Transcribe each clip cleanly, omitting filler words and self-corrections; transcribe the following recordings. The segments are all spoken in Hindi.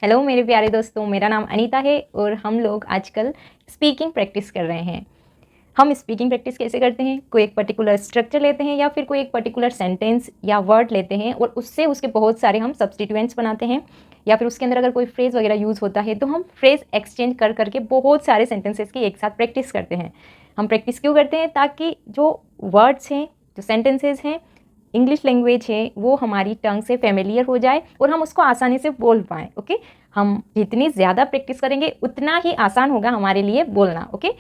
हेलो मेरे प्यारे दोस्तों, मेरा नाम अनीता है और हम लोग आजकल स्पीकिंग प्रैक्टिस कर रहे हैं। हम स्पीकिंग प्रैक्टिस कैसे करते हैं? कोई एक पर्टिकुलर स्ट्रक्चर लेते हैं या फिर कोई एक पर्टिकुलर सेंटेंस या वर्ड लेते हैं और उससे उसके बहुत सारे हम सब्स्टिट्यूएंट्स बनाते हैं, या फिर उसके अंदर अगर कोई फ्रेज़ वगैरह यूज़ होता है तो हम फ्रेज़ एक्सचेंज कर करके बहुत सारे सेंटेंसेस की एक साथ प्रैक्टिस करते हैं। हम प्रैक्टिस क्यों करते हैं? ताकि जो वर्ड्स हैं, जो सेंटेंसेस हैं, इंग्लिश लैंग्वेज है, वो हमारी टंग से फेमिलियर हो जाए और हम उसको आसानी से बोल पाएँ। ओके, हम जितनी ज़्यादा प्रैक्टिस करेंगे उतना ही आसान होगा हमारे लिए बोलना। ओके,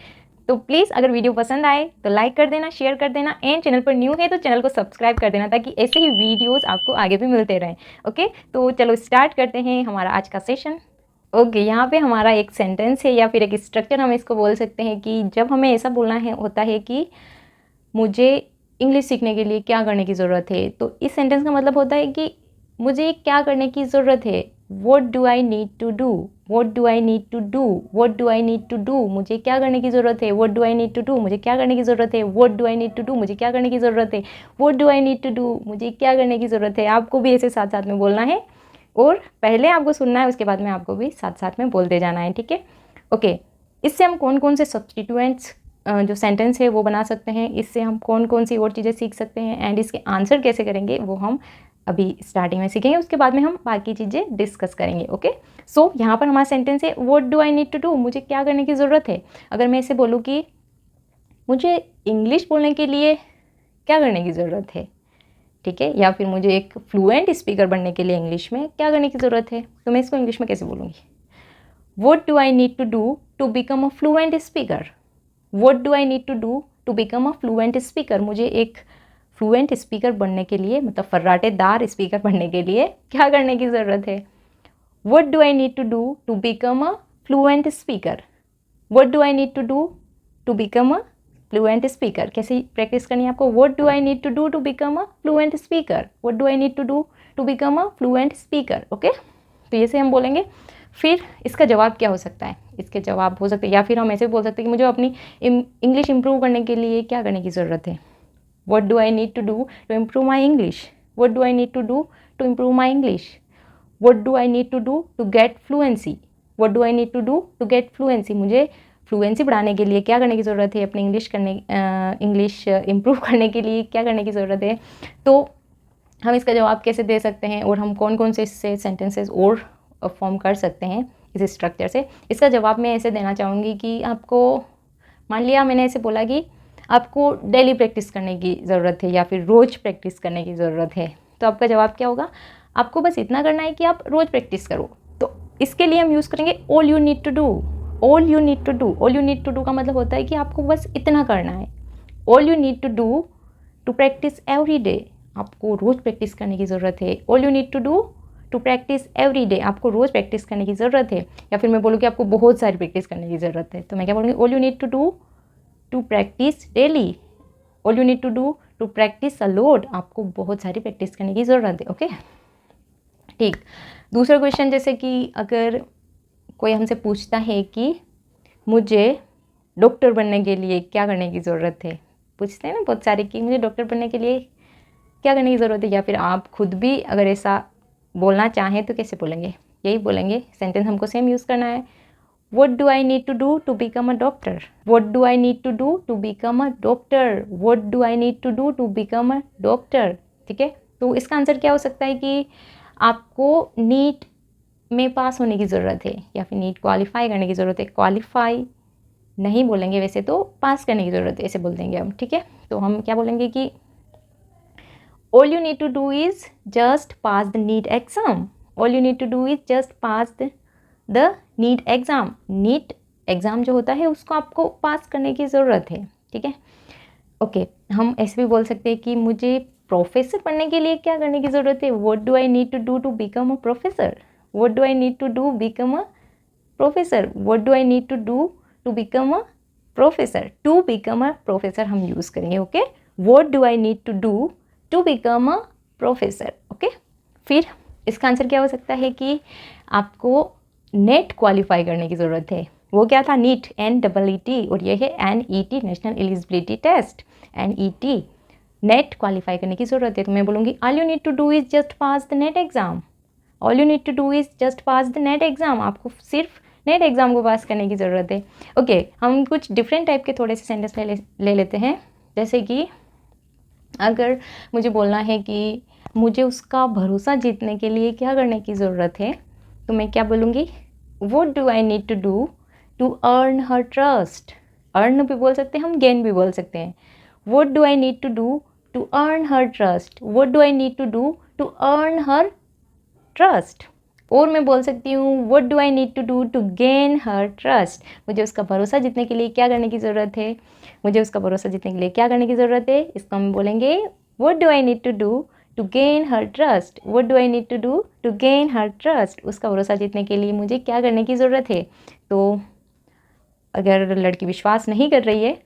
तो प्लीज़ अगर वीडियो पसंद आए तो लाइक कर देना, शेयर कर देना, एंड चैनल पर न्यू है तो चैनल को सब्सक्राइब कर देना ताकि ऐसे ही वीडियोस आपको आगे भी मिलते रहें। ओके, तो चलो स्टार्ट करते हैं हमारा आज का सेशन। ओके, यहाँ पे हमारा एक सेंटेंस है या फिर एक स्ट्रक्चर हम इसको बोल सकते हैं कि जब हमें ऐसा बोलना है होता है कि मुझे इंग्लिश सीखने के लिए क्या करने की ज़रूरत है, तो इस सेंटेंस का मतलब होता है कि मुझे क्या करने की ज़रूरत है। What do I need to do, what do I need to do, what do I need to do, मुझे क्या करने की ज़रूरत है। What do I need to do, मुझे क्या करने की ज़रूरत है। What do I need to do, मुझे क्या करने की ज़रूरत है। What do I need to do, मुझे क्या करने की ज़रूरत है। आपको भी ऐसे साथ साथ में बोलना है और पहले आपको सुनना है, उसके बाद में आपको भी साथ साथ में बोलते जाना है। ठीक है, ओके। इससे हम कौन कौन से सब्स्टिट्यूएंट्स जो सेंटेंस है वो बना सकते हैं, इससे हम कौन कौन सी और चीज़ें सीख सकते हैं, एंड इसके आंसर कैसे करेंगे वो हम अभी स्टार्टिंग में सीखेंगे, उसके बाद में हम बाकी चीज़ें डिस्कस करेंगे। ओके, सो यहाँ पर हमारा सेंटेंस है what do I need to do, मुझे क्या करने की ज़रूरत है। अगर मैं इसे बोलूँ कि मुझे इंग्लिश बोलने के लिए क्या करने की ज़रूरत है, ठीक है, या फिर मुझे एक फ्लुएंट स्पीकर बनने के लिए इंग्लिश में क्या करने की ज़रूरत है, तो मैं इसको इंग्लिश में कैसे बोलूँगी। What do I need to do to become a fluent speaker, what do I need to do to become a fluent speaker, मुझे एक फ्लुएंट स्पीकर बनने के लिए, मतलब फर्राटेदार स्पीकर बनने के लिए क्या करने की ज़रूरत है। What do I need to do to become a fluent speaker, what do I need to do to become a fluent speaker. कैसे प्रैक्टिस करनी है आपको। What do I need to do to become a fluent speaker, what do I need to do to become a fluent speaker. Okay, तो ये से हम बोलेंगे। फिर इसका जवाब क्या हो सकता है, इसके जवाब हो सकते हैं, या फिर हम ऐसे बोल सकते हैं कि मुझे अपनी इंग्लिश इंप्रूव करने के लिए क्या करने की ज़रूरत है। What do I need to do to improve my English, what do I need to do to improve my English, what do I need to do to get fluency, what do I need to do to get fluency, मुझे फ्लुएंसी बढ़ाने के लिए क्या करने की ज़रूरत है, अपनी इंग्लिश इम्प्रूव करने के लिए क्या करने की ज़रूरत है। तो हम इसका जवाब कैसे दे सकते हैं और हम कौन कौन से इससे सेंटेंसेस और फॉर्म कर सकते हैं इस स्ट्रक्चर से। इसका जवाब मैं ऐसे देना चाहूँगी कि आपको, मान लिया मैंने ऐसे बोला कि आपको डेली प्रैक्टिस करने की ज़रूरत है या फिर रोज़ प्रैक्टिस करने की ज़रूरत है, तो आपका जवाब क्या होगा। आपको बस इतना करना है कि आप रोज़ प्रैक्टिस करो। तो इसके लिए हम यूज़ करेंगे all you need to do, all you need to do. All you need to do का मतलब होता है कि आपको बस इतना करना है। All you need to do to practise every day, आपको रोज़ प्रैक्टिस करने की ज़रूरत है। All you need to do to practise every day, आपको रोज़ प्रैक्टिस करने की ज़रूरत है। या फिर मैं बोलूँ कि आपको बहुत सारी प्रैक्टिस करने की ज़रूरत है, तो मैं क्या बोलूँगी, all you need to do to practise daily, all you need to do to practise a lot, आपको बहुत सारी प्रैक्टिस करने की ज़रूरत है। ओके, ठीक। दूसरा क्वेश्चन, जैसे कि अगर कोई हमसे पूछता है कि मुझे डॉक्टर बनने के लिए क्या करने की ज़रूरत है, पूछते हैं ना बहुत सारे कि मुझे डॉक्टर बनने के लिए क्या करने की ज़रूरत है, या फिर आप खुद भी अगर ऐसा बोलना चाहें तो कैसे बोलेंगे, यही बोलेंगे। सेंटेंस हमको सेम यूज़ करना है। What do I need to do to become a doctor, what do I need to do to become a doctor, what do I need to do to become a doctor. ठीक है, तो इसका आंसर क्या हो सकता है कि आपको नीट में पास होने की ज़रूरत है या फिर नीट क्वालिफाई करने की ज़रूरत है। क्वालिफाई नहीं बोलेंगे वैसे तो, पास करने की ज़रूरत है ऐसे बोल देंगे हम। ठीक है, तो हम क्या बोलेंगे कि all you need to do is just pass the NEET exam, all you need to do is just pass the NEET exam। NEET exam जो होता है उसको आपको पास करने की ज़रूरत है। ठीक है, ओके। हम ऐसे भी बोल सकते हैं कि मुझे प्रोफेसर बनने के लिए क्या करने की ज़रूरत है। What do I need to do to become a professor, what do I need to do become a professor, what do I need to do to become a professor. To become a professor हम यूज़ करेंगे। Okay, what do I need to do to become a professor. Okay, फिर इसका आंसर क्या हो सकता है कि आपको नेट क्वालिफाई करने की ज़रूरत है। वो क्या था, नीट, NEET, और ये है NET, national eligibility test, NET, NET qualify करने की ज़रूरत है। तो मैं बोलूँगी all you need to do is just pass the NET exam, all you need to do is just pass the NET exam. आपको सिर्फ नेट एग्ज़ाम को पास करने की ज़रूरत है। ओके, हम कुछ डिफरेंट टाइप के थोड़े से सेंटेंस ले लेते हैं। जैसे कि अगर मुझे बोलना है कि मुझे उसका भरोसा जीतने के लिए क्या करने की ज़रूरत है, तो मैं क्या बोलूँगी, what do I need to do to earn her trust. Earn भी बोल सकते हैं हम, गेन भी बोल सकते हैं। What do I need to do to earn her trust, what do I need to do to earn her trust. और मैं बोल सकती हूँ what do I need to do to gain her trust. मुझे उसका भरोसा जीतने के लिए क्या करने की ज़रूरत है, मुझे उसका भरोसा जीतने के लिए क्या करने की ज़रूरत है। इसको हम बोलेंगे what do I need to do to gain her trust, what do I need to do to gain her trust. उसका भरोसा जीतने के लिए मुझे क्या करने की ज़रूरत है। तो अगर लड़की विश्वास नहीं कर रही है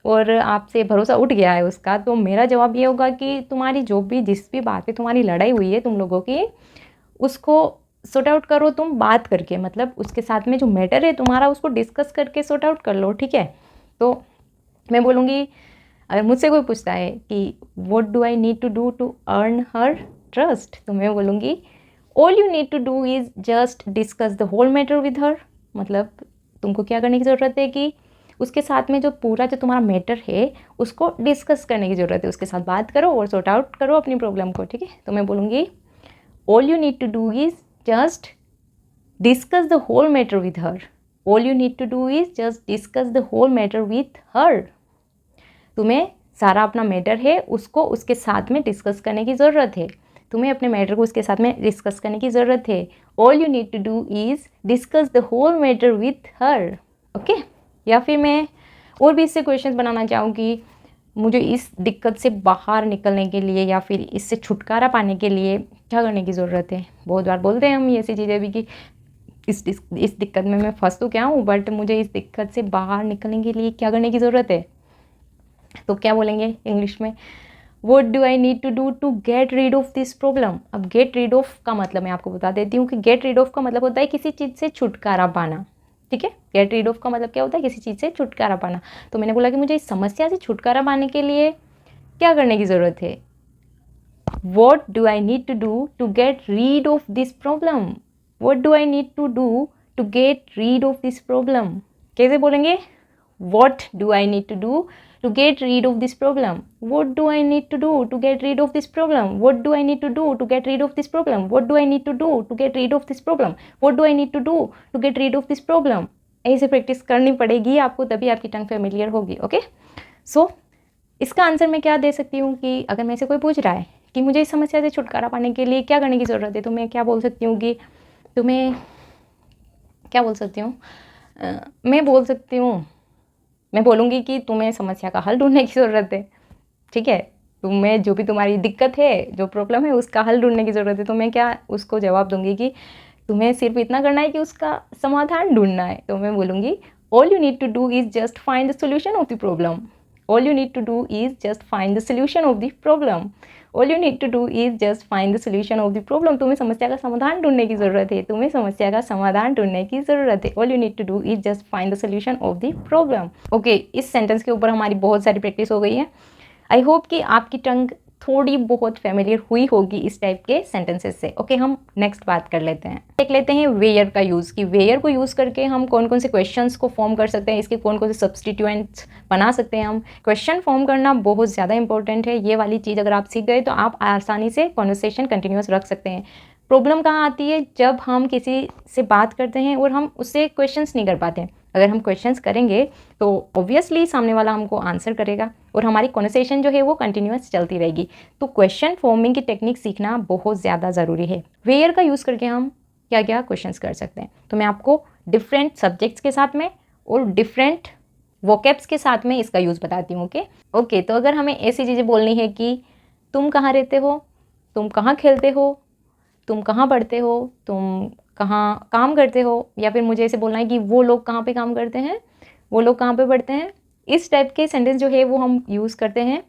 और आपसे भरोसा उठ गया है उसका, तो मेरा जवाब ये होगा कि तुम्हारी जो भी जिस भी बात पे तुम्हारी लड़ाई हुई है तुम लोगों की, उसको सॉर्ट आउट करो तुम बात करके, मतलब उसके साथ में जो मैटर है तुम्हारा उसको डिस्कस करके सॉर्ट आउट कर लो, ठीक है। तो मैं बोलूँगी, अगर मुझसे कोई पूछता है कि what do I need to do to earn her trust, तो मैं बोलूँगी all you need to do is just discuss the whole matter with her. मतलब तुमको क्या करने की ज़रूरत है कि उसके साथ में जो पूरा जो तुम्हारा मैटर है उसको डिस्कस करने की ज़रूरत है, उसके साथ बात करो और सॉर्ट आउट करो अपनी प्रॉब्लम को, ठीक है। तो मैं बोलूँगी all you need to do is just discuss the whole matter with her, all you need to do is just discuss the whole matter with her। तुम्हें सारा अपना मैटर है उसको उसके साथ में डिस्कस करने की ज़रूरत है, तुम्हें अपने मैटर को उसके साथ में डिस्कस करने की ज़रूरत है। All you need to do is discuss the whole matter with her, okay. या फिर मैं और भी इससे क्वेश्चन बनाना चाहूँगी, मुझे इस दिक्कत से बाहर निकलने के लिए या फिर इससे छुटकारा पाने के लिए क्या करने की ज़रूरत है। बहुत बार बोलते हैं हम ये ऐसी चीज़ें भी कि इस दिक्कत में मैं फंस तो क्या हूँ, बट मुझे इस दिक्कत से बाहर निकलने के लिए क्या करने की ज़रूरत है। तो क्या बोलेंगे इंग्लिश में, what do I need to do to get rid of this problem. अब गेट रीड ऑफ का मतलब मैं आपको बता देती हूँ कि गेट रीड ऑफ का मतलब होता है किसी चीज़ से छुटकारा पाना, ठीक है। गेट रीड ऑफ का मतलब क्या होता है, किसी चीज़ से छुटकारा पाना। तो मैंने बोला कि मुझे इस समस्या से छुटकारा पाने के लिए क्या करने की ज़रूरत है। What do I need to do to get rid of this problem? What do I need to do to get rid of this problem? कैसे बोलेंगे, What do I need to do to get rid of this problem? What do I need to do to get rid of this problem? What do I need to do to get rid of this problem? What do I need to do to get rid of this problem? What do I need to do to get rid of this problem? ऐसे प्रैक्टिस करनी पड़ेगी आपको, तभी आपकी टंग फेमिलियर होगी, ओके। सो इसका आंसर मैं क्या दे सकती हूँ कि अगर मेरे से कोई पूछ रहा है कि मुझे इस समस्या से छुटकारा पाने के लिए क्या करने की ज़रूरत है, तो मैं क्या बोल सकती हूँ कि तुम्हें क्या बोल सकती हूँ, मैं बोलूँगी कि तुम्हें समस्या का हल ढूंढने की ज़रूरत है, ठीक है। तुम्हें जो भी तुम्हारी दिक्कत है, जो प्रॉब्लम है, उसका हल ढूंढने की ज़रूरत है। तो मैं क्या उसको जवाब दूंगी कि तुम्हें सिर्फ इतना करना है कि उसका समाधान ढूंढना है। तो मैं बोलूँगी all you need to do is just find the solution of the problem. All you need to do is just find the solution of the problem. All you need to do is just find the solution of the problem. तुम्हें समस्या का समाधान ढूंढने की ज़रूरत है, तुम्हें समस्या का समाधान ढूंढने की ज़रूरत है। All you need to do is just find the solution of the problem. Okay, इस सेंटेंस के ऊपर हमारी बहुत सारी प्रैक्टिस हो गई है। आई होप कि आपकी टंग थोड़ी बहुत फेमिलियर हुई होगी इस टाइप के सेंटेंसेस से। ओके, हम नेक्स्ट बात कर लेते हैं, देख लेते हैं वेयर का यूज़, कि वेयर को यूज़ करके हम कौन कौन से क्वेश्चंस को फॉर्म कर सकते हैं, इसके कौन कौन से सब्सटीट्यूएंट्स बना सकते हैं हम। क्वेश्चन फॉर्म करना बहुत ज़्यादा इंपॉर्टेंट है, ये वाली चीज़ अगर आप सीख गए तो आप आसानी से कॉन्वर्सेशन कंटिन्यूस रख सकते हैं। प्रॉब्लम कहाँ आती है, जब हम किसी से बात करते हैं और हम उससे क्वेश्चंस नहीं कर पाते हैं। अगर हम क्वेश्चंस करेंगे तो ऑब्वियसली सामने वाला हमको आंसर करेगा और हमारी कॉन्वर्सेशन जो है वो कंटिन्यूस चलती रहेगी। तो क्वेश्चन फॉर्मिंग की टेक्निक सीखना बहुत ज़्यादा ज़रूरी है। वेयर का यूज़ करके हम क्या क्या क्वेश्चंस कर सकते हैं, तो मैं आपको डिफरेंट सब्जेक्ट्स के साथ में और डिफरेंट वोकैब्स के साथ में इसका यूज़ बताती हूँ। ओके, तो अगर हमें ऐसी चीज़ें बोलनी है कि तुम कहाँ रहते हो, तुम कहाँ खेलते हो, तुम कहाँ पढ़ते हो, तुम कहाँ काम करते हो, या फिर मुझे ऐसे बोलना है कि वो लोग कहाँ पे काम करते हैं, वो लोग कहाँ पे पढ़ते हैं, इस टाइप के सेंटेंस जो है वो हम यूज़ करते हैं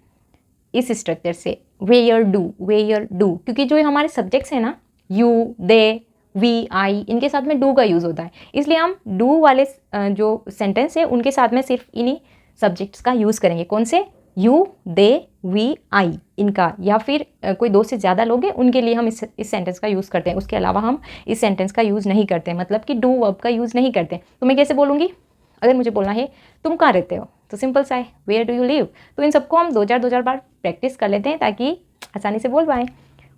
इस स्ट्रक्चर से, वेयर डू, क्योंकि जो हमारे सब्जेक्ट्स हैं ना, यू, दे, वी, आई, इनके साथ में डू का यूज़ होता है, इसलिए हम डू वाले जो सेंटेंस है उनके साथ में सिर्फ इन्हीं सब्जेक्ट्स का यूज़ करेंगे। कौन से, यू, दे, वी, आई, इनका, या फिर कोई दो से ज़्यादा लोग हैं उनके लिए हम इस सेंटेंस का यूज़ करते हैं। उसके अलावा हम इस सेंटेंस का यूज़ नहीं करते, मतलब कि डू वर्ब का यूज़ नहीं करते। तो मैं कैसे बोलूँगी? अगर मुझे बोलना है तुम कहाँ रहते हो, तो सिंपल सा है, वेयर डू यू लिव। तो इन सबको हम दो चार बार प्रैक्टिस कर लेते हैं ताकि आसानी से बोल पाएँ।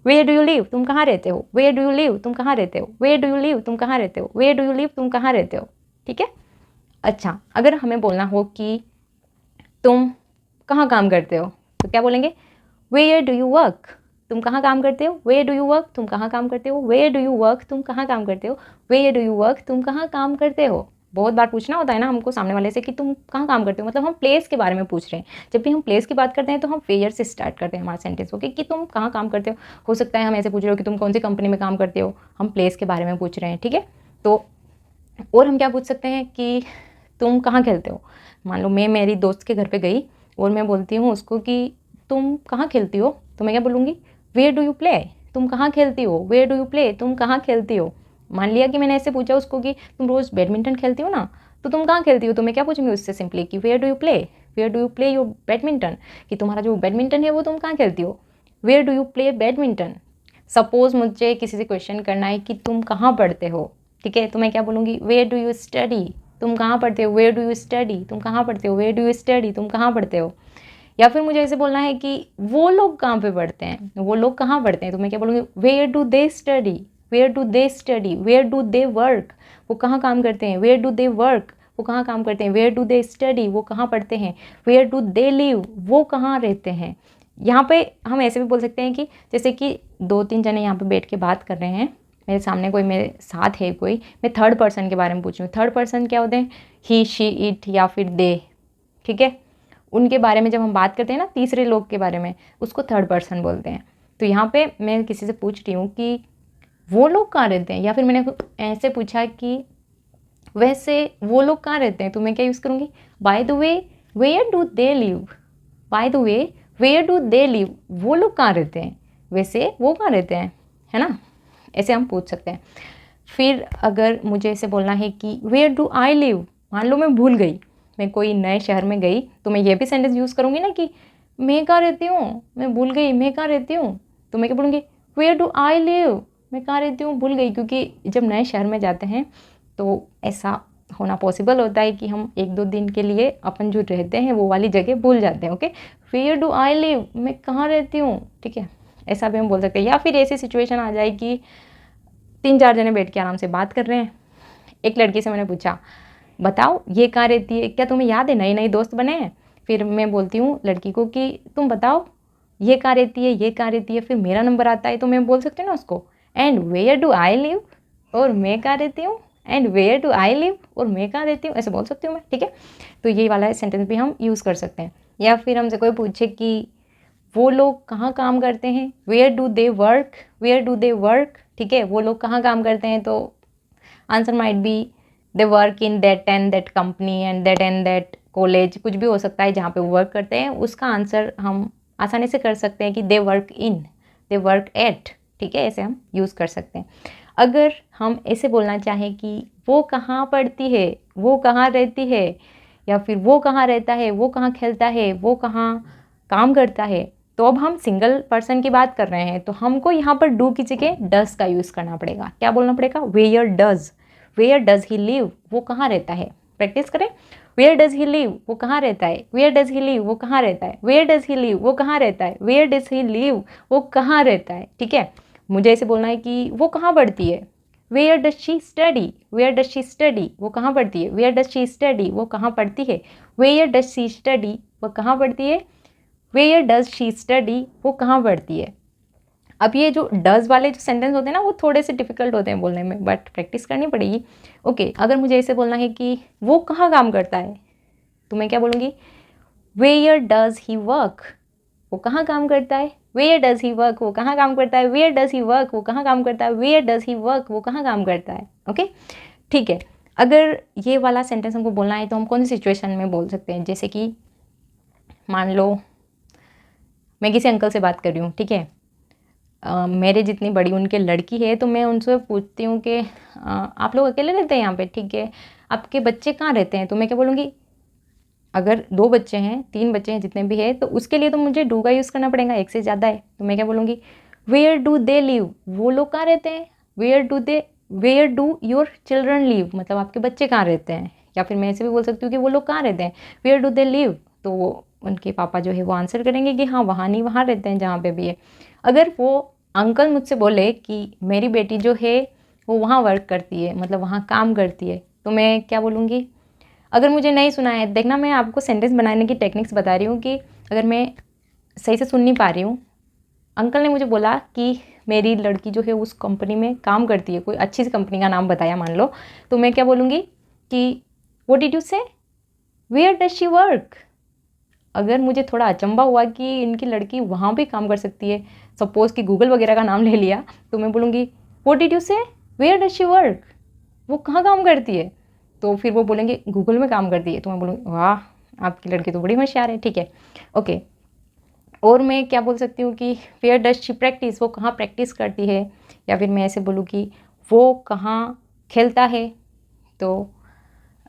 वेयर डू यू लिव, तुम कहाँ रहते हो, वेयर डू यू लिव, तुम कहाँ रहते हो, वेयर डू यू लिव, तुम कहाँ रहते हो, वेयर डू यू लिव, तुम कहाँ रहते हो। ठीक है। अच्छा, अगर हमें बोलना हो कि तुम कहाँ काम करते हो, तो क्या बोलेंगे? वेयर डू यू वर्क, तुम कहाँ काम करते हो, वेयर डू यू वर्क, तुम कहाँ काम करते हो, वेयर डू यू वर्क, तुम कहाँ काम करते हो, वेयर डू यू वर्क, तुम कहाँ काम करते हो। बहुत बार पूछना होता है ना हमको सामने वाले से कि तुम कहाँ काम करते हो, मतलब हम प्लेस के बारे में पूछ रहे हैं। जब भी हम प्लेस की बात करते हैं तो हम वेयर से स्टार्ट करते हैं हमारा सेंटेंस, ओके, कि तुम कहाँ काम करते हो सकता है हम ऐसे पूछ रहे हो कि तुम कौन सी कंपनी में काम करते हो, हम प्लेस के बारे में पूछ रहे हैं। ठीक है। तो और हम क्या पूछ सकते हैं कि तुम कहाँ खेलते हो। मान लो मैं मेरी दोस्त के घर पे गई और मैं बोलती हूँ उसको कि तुम कहाँ खेलती हो, तो मैं क्या बोलूँगी? वेयर डू यू प्ले, तुम कहाँ खेलती हो, वेयर डू यू प्ले, तुम कहाँ खेलती हो। मान लिया कि मैंने ऐसे पूछा उसको कि तुम रोज़ बैडमिंटन खेलती हो ना, तो तुम कहाँ खेलती हो, तो मैं क्या पूछूंगी उससे सिंपली कि where do you play, where do you play your badminton, कि तुम्हारा जो बैडमिंटन है वो तुम कहाँ खेलती हो, where do you play badminton. Suppose मुझे किसी से क्वेश्चन करना है कि तुम कहाँ पढ़ते हो, ठीक है, तो मैं क्या बोलूँगी? वेयर डू यू स्टडी, तुम कहाँ पढ़ते हो, वेयर डू यू स्टडी, तुम कहाँ पढ़ते हो, वेयर डू यू स्टडी, तुम कहाँ पढ़ते हो। या फिर मुझे ऐसे बोलना है कि वो लोग कहाँ पे पढ़ते हैं, वो लोग कहाँ पढ़ते हैं, तो मैं क्या बोलूँगी? Where do they study, where do they study, where do they work, वो कहाँ काम करते हैं, वेयर डू दे वर्क, वो कहाँ काम करते हैं, वेयर डू दे स्टडी, वो कहाँ पढ़ते हैं, वेयर डू दे लिव, वो कहाँ रहते हैं। यहाँ पे हम ऐसे भी बोल सकते हैं कि जैसे कि दो तीन जने यहाँ पे बैठ के बात कर रहे हैं, मेरे सामने कोई मेरे साथ है कोई, मैं थर्ड पर्सन के बारे में पूछूँ। थर्ड पर्सन क्या होते हैं? ही, शी, इट या फिर दे। ठीक है। उनके बारे में जब हम बात करते हैं ना, तीसरे लोग के बारे में, उसको थर्ड पर्सन बोलते हैं। तो यहाँ पे मैं किसी से पूछ रही हूँ कि वो लोग कहाँ रहते हैं, या फिर मैंने ऐसे पूछा कि वैसे वो लोग कहाँ रहते हैं, तो मैं क्या यूज़ करूँगी? By the way where do they live, by the way where do they live, वो लोग कहाँ रहते हैं, वैसे वो कहाँ रहते हैं, है ना। ऐसे हम पूछ सकते हैं। फिर अगर मुझे ऐसे बोलना है कि वेयर डू आई लिव, मान लो मैं भूल गई, मैं कोई नए शहर में गई, तो मैं ये भी सेंटेंस यूज़ करूँगी ना कि मैं कहाँ रहती हूँ, मैं भूल गई, मैं कहाँ रहती हूँ, तो मैं क्या बोलूँगी? वेयर डू आई लिव, मैं कहाँ रहती हूँ, भूल गई। क्योंकि जब नए शहर में जाते हैं तो ऐसा होना पॉसिबल होता है कि हम एक दो दिन के लिए अपन जो रहते हैं वो वाली जगह भूल जाते हैं। Okay, where do I live, मैं कहाँ रहती हूँ। ठीक है, ऐसा भी हम बोल सकते हैं। या फिर ऐसी सिचुएशन आ जाए कि तीन चार जने बैठ के आराम से बात कर रहे हैं। एक लड़की से मैंने पूछा, बताओ ये कहाँ रहती है, क्या तुम्हें याद है, नए नए दोस्त बने हैं। फिर मैं बोलती हूँ लड़की को कि तुम बताओ ये कहाँ रहती है, ये कहाँ रहती है। फिर मेरा नंबर आता है तो मैं बोल सकती हूँ ना उसको, and where do I live, और मैं कहाँ रहती हूँ, and where do I live, और मैं कहाँ रहती हूँ, ऐसे बोल सकती हूँ मैं। ठीक है, तो ये वाला सेंटेंस भी हम यूज़ कर सकते हैं। या फिर हमसे कोई पूछे कि वो लोग कहाँ काम करते हैं, where do they work, where do they work. ठीक है, वो लोग कहाँ काम करते हैं, तो answer might be they work in that and that company and that college, कुछ भी हो सकता है जहाँ पे वो वर्क करते हैं। उसका आंसर हम आसानी से कर सकते हैं कि दे work in, they work at. ठीक है, ऐसे हम यूज़ कर सकते हैं। अगर हम ऐसे बोलना चाहें कि वो कहाँ पढ़ती है, वो कहाँ रहती है, या फिर वो कहाँ रहता है, वो कहाँ खेलता है, वो कहाँ काम करता है, तो अब हम सिंगल पर्सन की बात कर रहे हैं, तो हमको यहाँ पर डू की जगह डज का यूज़ करना पड़ेगा। क्या बोलना पड़ेगा? वेयर डज ही लिव, वो कहाँ रहता है। प्रैक्टिस करें। वेयर डज ही लिव, वो कहाँ रहता है, वेयर डज ही लिव, वो कहाँ रहता है, वेयर डज ही लिव, वो कहाँ रहता है, वेयर डज ही लिव, वो कहाँ रहता है। ठीक है, मुझे ऐसे बोलना है कि वो कहाँ पढ़ती है, where does she study, where does she study, वो कहाँ पढ़ती है, वेयर डज शी स्टडी, वो कहाँ पढ़ती है, वेयर डज शी स्टडी, वो कहाँ पढ़ती है, वेयर डज शी स्टडी, वो कहाँ पढ़ती है। अब ये जो डज वाले जो सेंटेंस होते हैं ना, वो थोड़े से डिफिकल्ट होते हैं बोलने में, बट प्रैक्टिस करनी पड़ेगी। ओके, अगर मुझे ऐसे बोलना है कि वो कहाँ काम करता है, तो मैं क्या बोलूँगी? वेयर डज ही वर्क, वो कहाँ काम करता है, वेयर डज ही वर्क, वो कहाँ काम करता है, वेयर डज ही वर्क, वो कहाँ काम करता है, वेयर डज ही वर्क, वो कहाँ काम करता है। ओके, ठीक है। अगर ये वाला सेंटेंस हमको बोलना है तो हम कौन सी सिचुएशन में बोल सकते हैं? जैसे कि मान लो मैं किसी अंकल से बात कर रही हूँ, ठीक है, मेरे जितनी बड़ी उनके लड़की है, तो मैं उनसे पूछती हूँ कि आप लोग अकेले रहते हैं यहाँ पे, ठीक है, आपके बच्चे कहाँ रहते हैं, तो मैं क्या बोलूँगी? अगर 2 बच्चे हैं, 3 बच्चे हैं, जितने भी है, तो उसके लिए तो मुझे डू का यूज़ करना पड़ेगा, एक से ज़्यादा है तो मैं क्या बोलूँगी, वेयर डू दे लिव, वो लोग कहाँ रहते हैं, where do your children live, मतलब आपके बच्चे कहाँ रहते हैं, या फिर मैं ऐसे भी बोल सकती हूँ कि वो लोग कहाँ रहते हैं, वेयर डू दे लिव, तो वो उनके पापा जो है वो आंसर करेंगे कि हाँ वहाँ नहीं, वहाँ रहते हैं जहाँ पे भी है। अगर वो अंकल मुझसे बोले कि मेरी बेटी जो है वो वहाँ वर्क करती है, मतलब वहाँ काम करती है, तो मैं क्या बोलूँगी। अगर मुझे नहीं सुना है, देखना मैं आपको सेंटेंस बनाने की टेक्निक्स बता रही हूँ कि अगर मैं सही से सुन नहीं पा रही हूँ, अंकल ने मुझे बोला कि मेरी लड़की जो है उस कंपनी में काम करती है, कोई अच्छी सी कंपनी का नाम बताया मान लो, तो मैं क्या बोलूँगी कि व्हाट डिड यू से, वेयर डज शी वर्क। अगर मुझे थोड़ा अचंभा हुआ कि इनकी लड़की वहाँ भी काम कर सकती है, सपोज़ कि गूगल वगैरह का नाम ले लिया, तो मैं बोलूँगी व्हाट डिड यू से, वेयर डज शी वर्क, वो कहाँ काम करती है, तो फिर वो बोलेंगे गूगल में काम करती है, तो मैं बोलूँगी वाह आपकी लड़की तो बड़ी होशियार है, ठीक है ओके। और मैं क्या बोल सकती हूँ कि वेयर डज शी प्रैक्टिस, वो कहाँ प्रैक्टिस करती है, या फिर मैं ऐसे बोलूँ कि वो कहाँ खेलता है, तो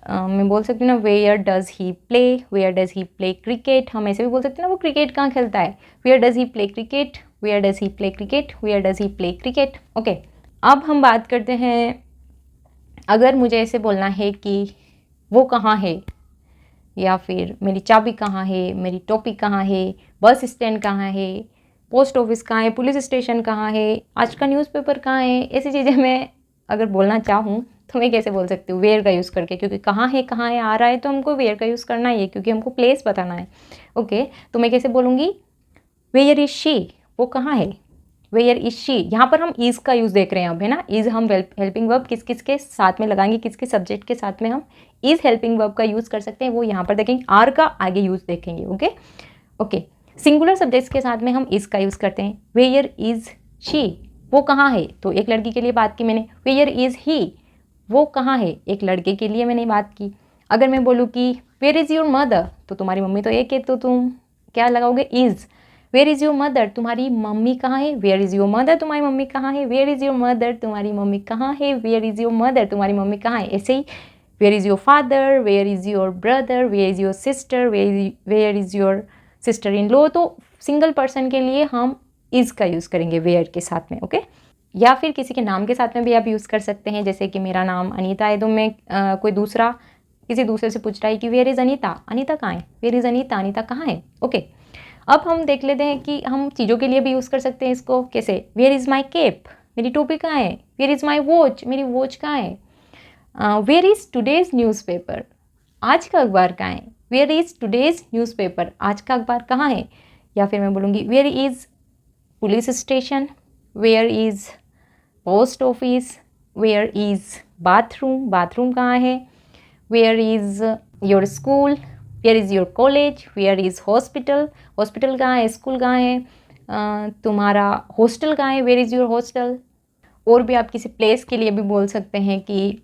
मैं बोल सकती हूँ ना where does he play cricket, हम ऐसे भी बोल सकते हैं ना वो क्रिकेट कहाँ खेलता है, where does he play cricket, where does he play cricket, where does he play cricket okay. अब हम बात करते हैं, अगर मुझे ऐसे बोलना है कि वो कहाँ है, या फिर मेरी चाबी कहाँ है, मेरी टोपी कहाँ है, बस स्टैंड कहाँ है, पोस्ट ऑफिस कहाँ है, पुलिस स्टेशन कहाँ है, आज का न्यूज़पेपर कहाँ है, ऐसी चीज़ें मैं अगर बोलना चाहूँ तो मैं कैसे बोल सकती हूँ, वेयर का यूज़ करके, क्योंकि कहाँ है आ रहा है तो हमको वेयर का यूज़ करना ही है, क्योंकि हमको प्लेस बताना है ओके। तो मैं कैसे बोलूँगी, वेयर इज़ शी, वो कहाँ है, वेयर इज शी। यहाँ पर हम इज़ का यूज़ देख रहे हैं अब, है ना, इज़ हम हेल्पिंग वर्ब किस किस के साथ में लगाएंगे, किसके सब्जेक्ट के साथ में हम इज़ हेल्पिंग वर्ब का यूज़ कर सकते हैं, वो यहाँ पर देखेंगे, आर का आगे यूज़ देखेंगे ओके ओके। सिंगुलर सब्जेक्ट्स के साथ में हम इज़ का यूज़ करते हैं, वेयर इज़ शी, वो कहाँ है, तो एक लड़की के लिए बात की मैंने, वेयर इज़ ही, वो कहाँ है, एक लड़के के लिए मैंने बात की। अगर मैं बोलूँ कि वेयर इज़ योर मदर, तो तुम्हारी मम्मी तो एक है, तो तुम क्या लगाओगे, is. Where is your mother, तुम्हारी मम्मी कहाँ है, वेयर इज़ योर मदर, तुम्हारी मम्मी कहाँ है, वेयर इज़ योर मदर, तुम्हारी मम्मी कहाँ है, वेयर इज़ योर मदर, तुम्हारी मम्मी कहाँ है, ऐसे ही where is your father, where is your brother, where is your sister, where is your sister in law. तो सिंगल पर्सन के लिए हम इज़ का यूज़ करेंगे वेयर के साथ में ओके। या फिर किसी के नाम के साथ में भी आप यूज़ कर सकते हैं, जैसे कि मेरा नाम अनीता है, तो मैं कोई दूसरा किसी दूसरे से पूछ रहा है कि वेयर इज़ अनीता, अनीता कहाँ है, वेयर इज़ अनीता, अनीता कहाँ है ओके। अब हम देख लेते हैं कि हम चीज़ों के लिए भी यूज़ कर सकते हैं इसको, कैसे, वेयर इज़ माई केप, मेरी टोपी कहाँ है, वेयर इज़ माई वॉच, मेरी वॉच कहाँ है, वेयर इज़ टुडेज़ न्यूज़पेपर, आज का अखबार कहाँ है, वेयर इज़ टुडेज़ न्यूज़पेपर, आज का अखबार कहाँ है। या फिर मैं बोलूँगी where is police station, where is post office, where is bathroom, bathroom कहाँ है, where is your school, where is your college, where is hospital, hospital कहाँ है, स्कूल कहाँ है, तुम्हारा हॉस्टल कहाँ है, वेयर इज़ योर हॉस्टल। और भी आप किसी प्लेस के लिए भी बोल सकते हैं कि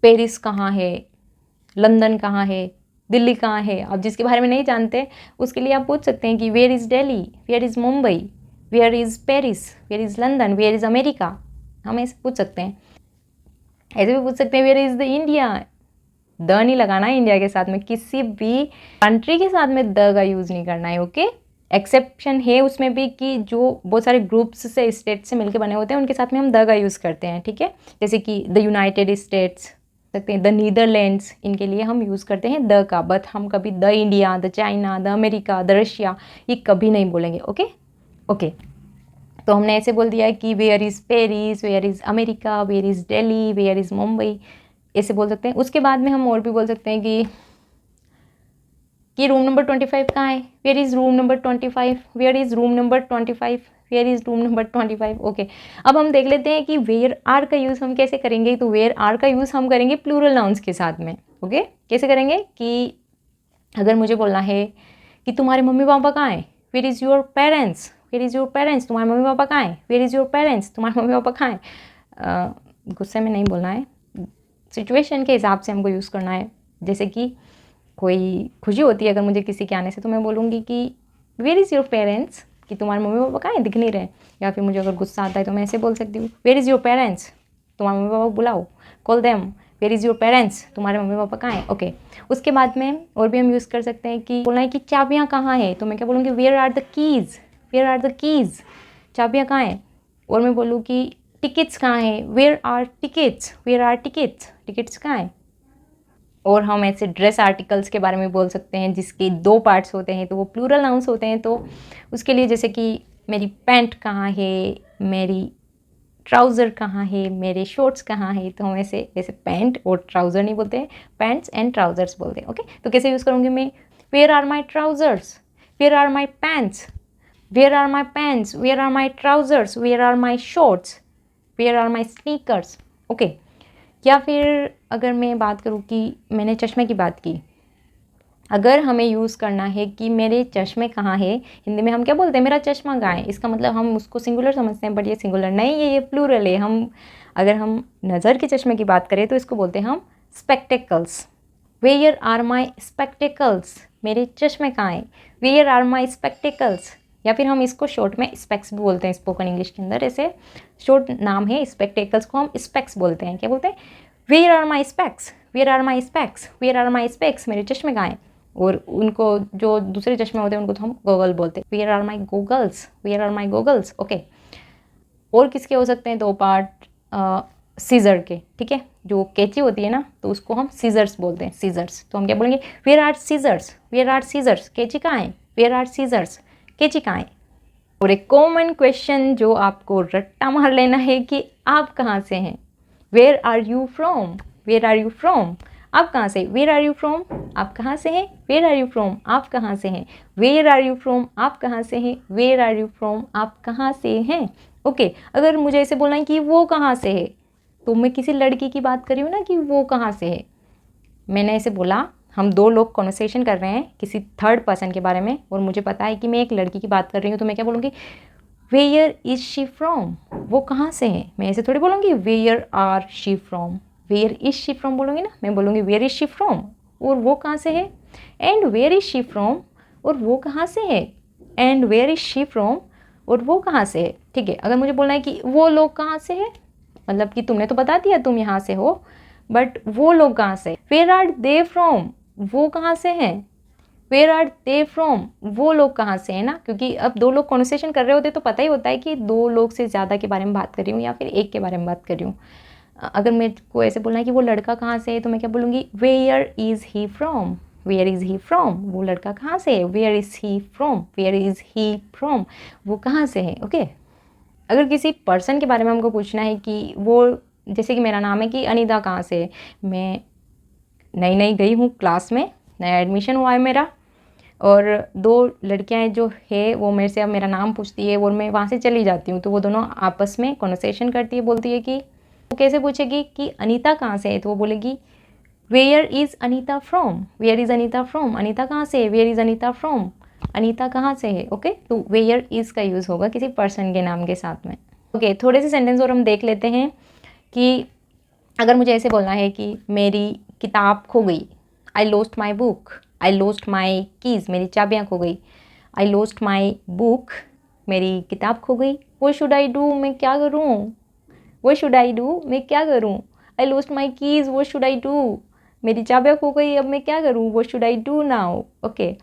पेरिस कहाँ है, लंदन कहाँ है, दिल्ली कहाँ है। आप जिसके बारे में नहीं जानते उसके लिए आप पूछ सकते हैं कि where is Delhi, where is Mumbai, where is Paris, where is London, where is America, हम ऐसे पूछ सकते हैं। ऐसे भी पूछ सकते हैं where is the India, the नहीं लगाना है इंडिया के साथ में, किसी भी कंट्री के साथ में द का यूज़ नहीं करना है ओके। एक्सेप्शन है उसमें भी कि जो बहुत सारे ग्रुप्स से स्टेट से मिलकर बने होते हैं उनके साथ में हम द का यूज़ करते हैं, ठीक है। जैसे कि द यूनाइटेड स्टेट्स सकते हैं, द नीदरलैंड्स, इनके लिए हम यूज़ करते हैं द का, बट हम कभी the India, the China, the America, the Russia ये कभी नहीं बोलेंगे ओके ओके। तो हमने ऐसे बोल दिया है कि where is Paris, where is America, where is Delhi, where is Mumbai, ऐसे बोल सकते हैं। उसके बाद में हम और भी बोल सकते हैं कि रूम नंबर 25 कहाँ है, where is room number 25, where is room number 25, where is room number 25 okay. अब हम देख लेते हैं कि वेयर आर का यूज़ हम कैसे करेंगे। तो वेयर आर का यूज़ हम करेंगे प्लूरल नाउन्स के साथ में ओके। कैसे करेंगे कि अगर मुझे बोलना है कि तुम्हारे मम्मी पापा कहाँ हैं, where is your parents, where is your parents, तुम्हारे मम्मी पापा कहाँ हैं, वेयर इज़ योर पेरेंट्स, तुम्हारे मम्मी पापा कहाँ हैं। गुस्से में नहीं बोलना है, सिचुएशन के हिसाब से हमको यूज़ करना है। जैसे कि कोई खुशी होती है अगर मुझे किसी के आने से, तो मैं बोलूँगी कि वेयर इज़ योर पेरेंट्स, कि तुम्हारे मम्मी पापा कहाँ हैं, दिख नहीं रहे। या फिर मुझे अगर गुस्सा आता है तो मैं ऐसे बोल सकती हूँ वेयर इज़ योर पेरेंट्स, तुम्हारे मम्मी पापा को बुलाओ, call them, where is your parents, तुम्हारे मम्मी पापा कहाँ हैं। ओके, उसके बाद में और भी हम यूज़ कर सकते हैं कि बोलना है कि चाबियाँ कहाँ हैं, तो मैं क्या बोलूँगी where are the keys, where are the keys, चाबियाँ कहाँ हैं। और मैं बोलूँ कि टिकट्स कहाँ हैं, where are tickets, where are tickets, tickets कहाँ हैं। और हम ऐसे ड्रेस आर्टिकल्स के बारे में बोल सकते हैं जिसके 2 पार्ट्स होते हैं, तो वो प्लूरल नाउन्स होते हैं। तो उसके लिए जैसे कि मेरी पैंट कहाँ है, मेरी ट्राउज़र कहाँ है, मेरे शॉर्ट्स कहाँ है, तो हम ऐसे ऐसे पैंट और ट्राउज़र नहीं बोलते हैं, पैंट्स एंड ट्राउज़र्स बोलते हैं। ओके, तो कैसे यूज़ करूँगी मैं, where are my trousers, where are my pants, where are my pants, where are my trousers, where are my shorts, where are my sneakers. Okay, या फिर अगर मैं बात करूँ कि मैंने चश्मे की बात की, अगर हमें यूज़ करना है कि मेरे चश्मे कहाँ है, हिंदी में हम क्या बोलते हैं, मेरा चश्मा कहाँ है, इसका मतलब हम उसको सिंगुलर समझते हैं, बट ये सिंगुलर नहीं है, ये प्लूरल है। हम अगर हम नज़र के चश्मे की बात करें तो इसको बोलते हैं हम spectacles. Where are my spectacles, मेरे चश्मे कहाँ हैं, वेयर आर माई स्पेक्टेकल्स। या फिर हम इसको शॉर्ट में स्पेक्स भी बोलते हैं, स्पोकन इंग्लिश के अंदर ऐसे शॉर्ट नाम है स्पेक्टेकल्स को हम स्पेक्स बोलते हैं। क्या बोलते हैं, where are my specs, where are my specs, where are my specs, मेरे चश्मे कहाँ हैं। और उनको जो दूसरे चश्मे होते हैं उनको तो हम गोगल बोलते हैं, where are my goggles, where are my goggles. Okay, और किसके हो सकते हैं 2 पार्ट, सीज़र के, ठीक है, जो कैंची होती है ना तो उसको हम सीज़र्स बोलते हैं, सीज़र्स। तो हम क्या बोलेंगे, where are scissors, where are scissors, कैंची कहाँ है, वेयर आर सीज़र्स, कैंची कहाँ है। और एक कॉमन क्वेश्चन जो आपको रट्टा मार लेना है कि आप कहाँ से हैं, where are you from, where are you from, आप कहाँ से, वेयर आर यू फ्रॉम, आप कहाँ से हैं, वेयर आर यू फ्रॉम, आप कहाँ से हैं, वेयर आर यू फ्रॉम, आप कहाँ से हैं, वेयर आर यू फ्रॉम, आप कहाँ से हैं। ओके, अगर मुझे ऐसे बोलना है कि वो कहाँ से है, तो मैं किसी लड़की की बात कर रही हूँ ना कि वो कहाँ से है, मैंने ऐसे बोला, हम 2 लोग कॉन्वर्सेशन कर रहे हैं किसी थर्ड पर्सन के बारे में और मुझे पता है कि मैं एक लड़की की बात कर रही हूँ, तो मैं क्या बोलूँगी, वेयर इज़ शी फ्रॉम, वो कहाँ से है। मैं ऐसे थोड़ी बोलूँगी where are she from, where is she from बोलूँगी ना, मैं बोलूँगी वेयर इज़ शी फ्रॉम और वो कहाँ से है, and where is she from और वो कहाँ से है, and where is she from और वो कहाँ से है। ठीक है, अगर मुझे बोलना है कि वो लोग कहाँ से है, मतलब कि तुमने तो बता दिया तुम यहाँ से हो, बट वो लोग कहाँ से, वेयर आर दे फ्रॉम, वो कहाँ से हैं, वेयर आर दे फ्रॉम, वो लोग कहाँ से हैं ना, क्योंकि अब 2 लोग कॉन्वर्सेशन कर रहे होते तो पता ही होता है कि 2 लोग से ज़्यादा के बारे में बात कर रही हूँ या फिर एक के बारे में बात कर रही हूँ। अगर मेरे को ऐसे बोलना है कि वो लड़का कहाँ से है, तो मैं क्या बोलूँगी, where is he from, where is he from, वो लड़का कहाँ से है, where is he from, where is he from, वो कहाँ से है। ओके, अगर किसी पर्सन के बारे में हमको पूछना है कि वो, जैसे कि मेरा नाम है कि अनीता कहाँ से है, मैं नई नई गई हूँ क्लास में, नया एडमिशन हुआ है मेरा, और 2 लड़कियां हैं जो है वो मेरे से अब मेरा नाम पूछती है और मैं वहाँ से चली जाती हूँ, तो वो दोनों आपस में कॉन्वर्सेशन करती है, बोलती है कि वो कैसे पूछेगी कि अनीता कहाँ से है, तो वो बोलेगी where is Anita from, where is Anita from, Anita कहाँ से है, where is Anita from, Anita कहाँ से है। ओके, तो वेयर इज़ का यूज़ होगा किसी पर्सन के नाम के साथ में। ओके, थोड़े से सेंटेंस और हम देख लेते हैं कि अगर मुझे ऐसे बोलना है कि मेरी किताब खो गई, I lost my book, I lost my keys, मेरी चाबियाँ खो गई, आई लॉस्ट माई बुक, मेरी किताब खो गई, वो शुड आई डू, मैं क्या करूँ, वो शुड आई डू, मैं क्या करूँ, आई लॉस्ट माई कीज़, वो शुड आई डू, मेरी चाबियाँ खो गई, अब मैं क्या करूँ, वो should I do now. Okay,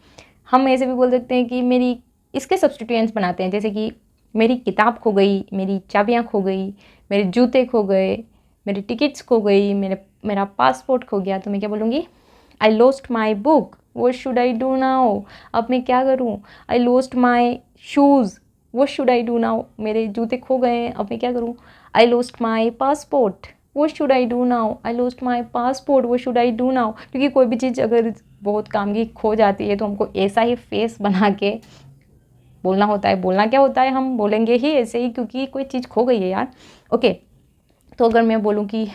हम ऐसे भी बोल सकते हैं कि मेरी, इसके सब्स्टिट्यूएंट्स बनाते हैं, जैसे कि मेरी किताब खो गई, मेरी चाबियाँ खो गई, मेरे जूते खो गए, मेरी टिकट्स खो गई, मेरा पासपोर्ट खो गया, तो मैं क्या बोलूँगी, आई लॉस्ट माई बुक, वो शुड आई डू नाउ, अब मैं क्या करूँ, आई लॉस्ट माई शूज़, वो शुड आई डू नाउ, मेरे जूते खो गए हैं, अब मैं क्या करूँ, आई लॉस्ट माई पासपोर्ट, वो should I do now, I lost my passport, वो शुड आई डू नाउ। क्योंकि कोई भी चीज़ अगर बहुत काम की खो जाती है तो हमको ऐसा ही फेस बना के बोलना होता है। बोलना क्या होता है, हम बोलेंगे ही ऐसे ही क्योंकि कोई चीज़ खो गई है यार। ओके, तो अगर मैं बोलूँ कि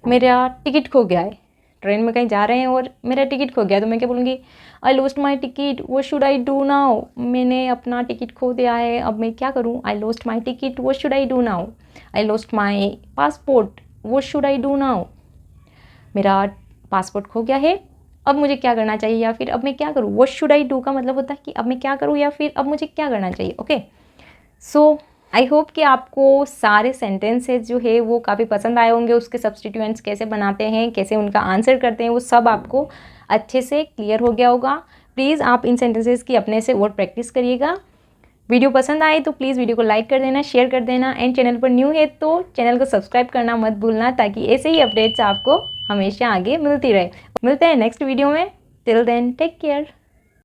मेरा टिकट खो गया है, ट्रेन में कहीं जा रहे हैं और मेरा टिकट खो गया, तो मैं क्या बोलूँगी, आई लॉस्ट माई टिकट, वो शुड आई डू नाउ, मैंने अपना टिकट खो दिया है, अब मैं क्या करूँ, आई लॉस्ट माई टिकट, वो should I do now, I lost my passport, वो शुड आई डू नाउ, मेरा पासपोर्ट खो गया है, अब मुझे क्या करना चाहिए, या फिर अब मैं क्या करूँ। व्हाट शुड आई डू का मतलब होता है कि अब मैं क्या करूँ या फिर अब मुझे क्या करना चाहिए। ओके, सो आई होप कि आपको सारे सेंटेंसेस जो है वो काफ़ी पसंद आए होंगे, उसके सब्स्टिट्यूएंट्स कैसे बनाते हैं, कैसे उनका आंसर करते हैं, वो सब आपको अच्छे से क्लियर हो गया होगा। प्लीज़ आप इन सेंटेंसेस की अपने से और प्रैक्टिस करिएगा। वीडियो पसंद आए तो प्लीज़ वीडियो को लाइक कर देना, शेयर कर देना, एंड चैनल पर न्यू है तो चैनल को सब्सक्राइब करना मत भूलना, ताकि ऐसे ही अपडेट्स आपको हमेशा आगे मिलती रहे। मिलते हैं नेक्स्ट वीडियो में। Till then take care.